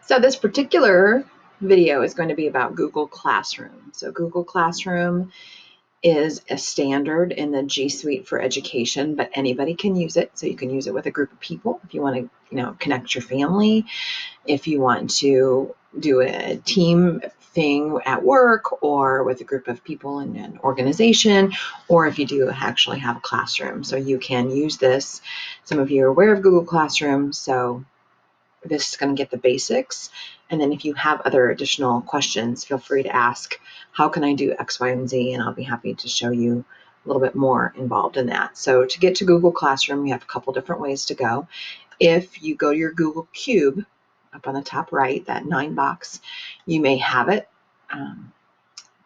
So this particular video is going to be about Google Classroom. So Google Classroom is a standard in the G Suite for education, but anybody can use it. So you can use it with a group of people if you want to, connect your family, if you want to do a team thing at work or with a group of people in an organization, or if you do actually have a classroom. So you can use this. Some of you are aware of Google Classroom, so this is going to get the basics. And then if you have other additional questions, feel free to ask, how can I do X, Y, and Z? And I'll be happy to show you a little bit more involved in that. So to get to Google Classroom, you have a couple different ways to go. If you go to your Google Cube up on the top right, that 9 box, you may have it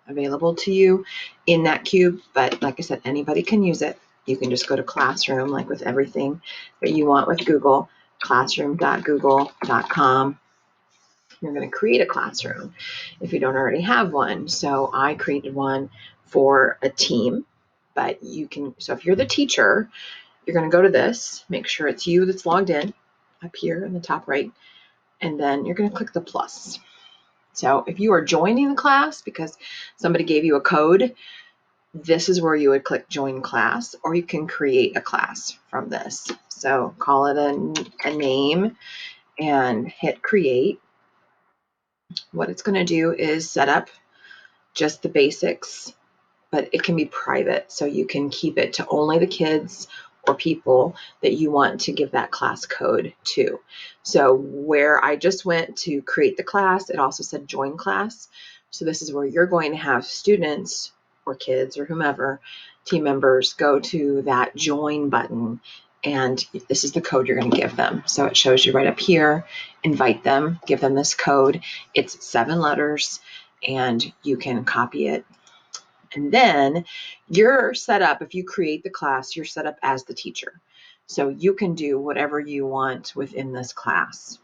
available to you in that cube. But like I said, anybody can use it. You can just go to Classroom, like with everything that you want with Google, classroom.google.com. You're going to create a classroom if you don't already have one. So I created one for a team, but you can, so if you're the teacher, you're going to go to this, make sure it's you that's logged in up here in the top right, and then you're going to click the plus. So if you are joining the class because somebody gave you a code, this is where you would click join class, or you can create a class from this. So call it a name and hit create. What it's going to do is set up just the basics, but it can be private. So you can keep it to only the kids or people that you want to give that class code to. So where I just went to create the class, it also said join class. So this is where you're going to have students or kids or whomever, team members, go to that join button, and this is the code you're going to give them. So it shows you right up here, invite them, give them this code. It's 7 letters, and you can copy it. And then you're set up, if you create the class, you're set up as the teacher. So you can do whatever you want within this class.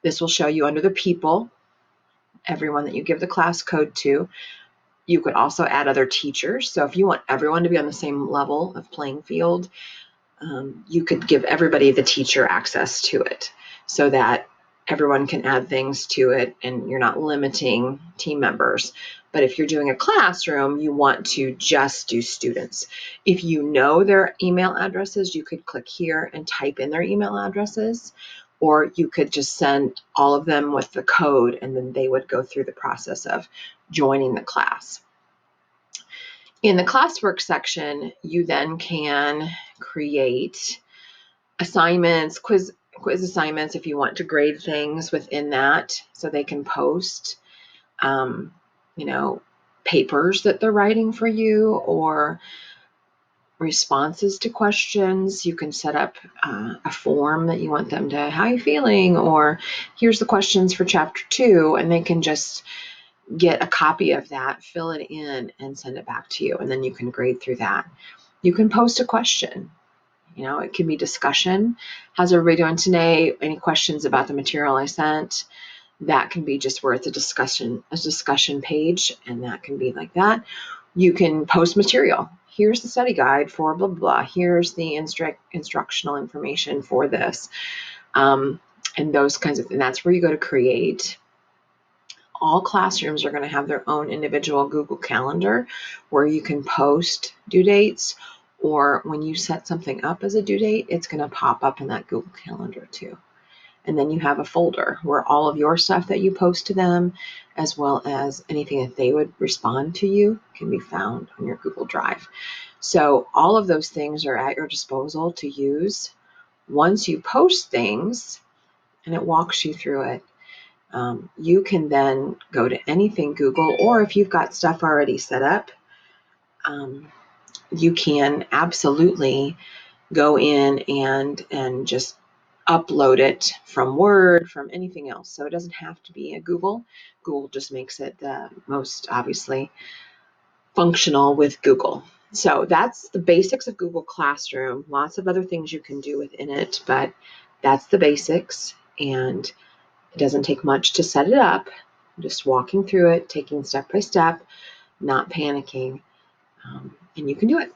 This will show you under the people, everyone that you give the class code to. You could also add other teachers. So if you want everyone to be on the same level of playing field, you could give everybody the teacher access to it so that everyone can add things to it and you're not limiting team members. But if you're doing a classroom, you want to just do students. If you know their email addresses, you could click here and type in their email addresses, or you could just send all of them with the code and then they would go through the process of joining the class. In the Classwork section, you then can create assignments, quiz assignments if you want to grade things within that, so they can post, papers that they're writing for you or responses to questions. You can set up a form that you want them to, how are you feeling? Or here's the questions for chapter 2, and they can just get a copy of that, fill it in, and send it back to you, and then you can grade through that. You can post a question. It can be discussion. How's everybody doing today? Any questions about the material I sent? That can be just where it's a discussion page, and that can be like that. You can post material. Here's the study guide for blah, blah, blah. Here's the instructional information for this. And those kinds of things. That's where you go to create. All classrooms are going to have their own individual Google Calendar where you can post due dates, or when you set something up as a due date, it's going to pop up in that Google Calendar too. And then you have a folder where all of your stuff that you post to them, as well as anything that they would respond to you, can be found on your Google Drive. So all of those things are at your disposal to use once you post things, and it walks you through it. You can then go to anything Google, or if you've got stuff already set up, you can absolutely go in and just upload it from Word, from anything else. So it doesn't have to be a Google. Google just makes it the most obviously functional with Google. So that's the basics of Google Classroom. Lots of other things you can do within it, but that's the basics. And it doesn't take much to set it up. Just walking through it, taking step by step, not panicking, and you can do it.